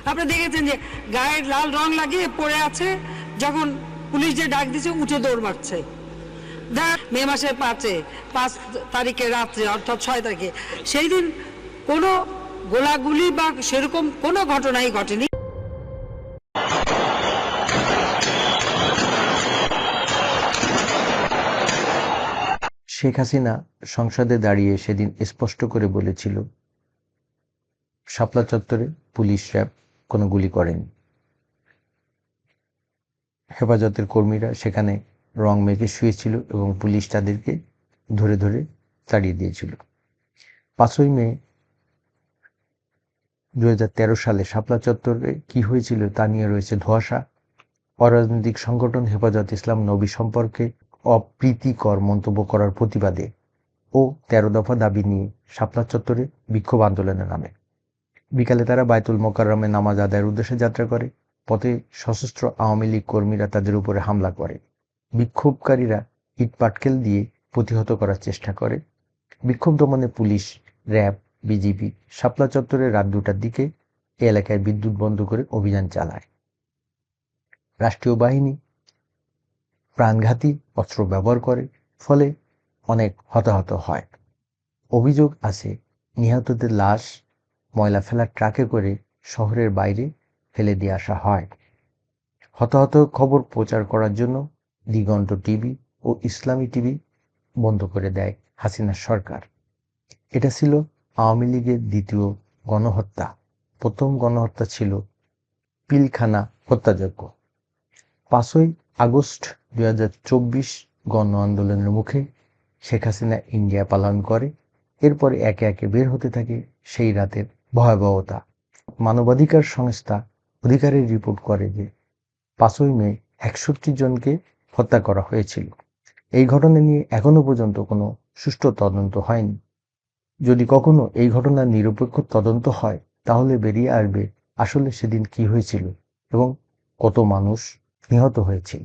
আপনি দেখেছেন যে গায়ের লাল রং লাগিয়ে পড়ে আছে, যখন পুলিশ যে ডাক দিচ্ছে উঠে দৌড় মারছে। মে মাসের 5 তারিখে রাত্রে, অর্থাৎ 6 তারিখে, সেই দিন কোনো গোলাগুলি বা সেরকম কোনো ঘটনাই ঘটেনি। শেখ হাসিনা সংসদে দাঁড়িয়ে সেদিন স্পষ্ট করে বলেছিল, শাপলা চত্বরে পুলিশ র্যাব কোনো গুলি করেনি। হেফাজতের কর্মীরা সেখানে রং মেখে শুয়েছিল এবং পুলিশ তাদেরকে ধরে ধরে তাড়িয়ে দিয়েছিল। 5ই মে 2013 সালে শাপলা চত্বরে কি হয়েছিল তা নিয়ে রয়েছে ধোঁয়াশা। অরাজনৈতিক সংগঠন হেফাজত ইসলাম নবী সম্পর্কে অপ্রীতিকর মন্তব্য করার প্রতিবাদে ও 13 দফা দাবি নিয়ে শাপলা চত্বরে বিক্ষোভ আন্দোলনে নামে। বিকালে তারা বায়তুল মোকাররমে নামাজ আদায়ের উদ্দেশ্যে যাত্রা করে। পথে সশস্ত্র আওয়ামী লীগ কর্মীরা তাদের উপরে হামলা করে। বিক্ষোভকারীরা ইট পাটকেল দিয়ে প্রতিহত করার চেষ্টা করে। বিক্ষোভ দমনে পুলিশ, র্যাব, বিজিবি শাপলা চত্বরে রাত 2টার দিকে এ এলাকায় বিদ্যুৎ বন্ধ করে অভিযান চালায়। রাষ্ট্রীয় বাহিনী প্রাণঘাতী অস্ত্র ব্যবহার করে, ফলে অনেক হতাহত হয়। অভিযোগ আছে নিহতদের লাশ ময়লা ফেলার ট্রাকে করে শহরের বাইরে ফেলে দিয়ে আসা হয়। হতাহত খবর প্রচার করার জন্য দিগন্ত টিভি ও ইসলামী টিভি বন্ধ করে দেয় হাসিনার সরকার। এটা ছিল আওয়ামী লীগের দ্বিতীয় গণহত্যা। প্রথম গণহত্যা ছিল পিলখানা হত্যাযজ্ঞ। 5ই আগস্ট 2024 গণ আন্দোলনের মুখে শেখ হাসিনা ইন্ডিয়া পালন করে। এরপরে একে একে বের হতে থাকে সেই রাতের ভয়াবহতা। মানবাধিকার সংস্থা অধিকারের রিপোর্ট করে যে 5ই মে 61 জনকে হত্যা করা হয়েছিল। এই ঘটনা নিয়ে এখনো পর্যন্ত কোনো সুষ্ঠু তদন্ত হয়নি। যদি কখনো এই ঘটনার নিরপেক্ষ তদন্ত হয়, তাহলে বেরিয়ে আসবে আসলে সেদিন কি হয়েছিল এবং কত মানুষ নিহত হয়েছিল।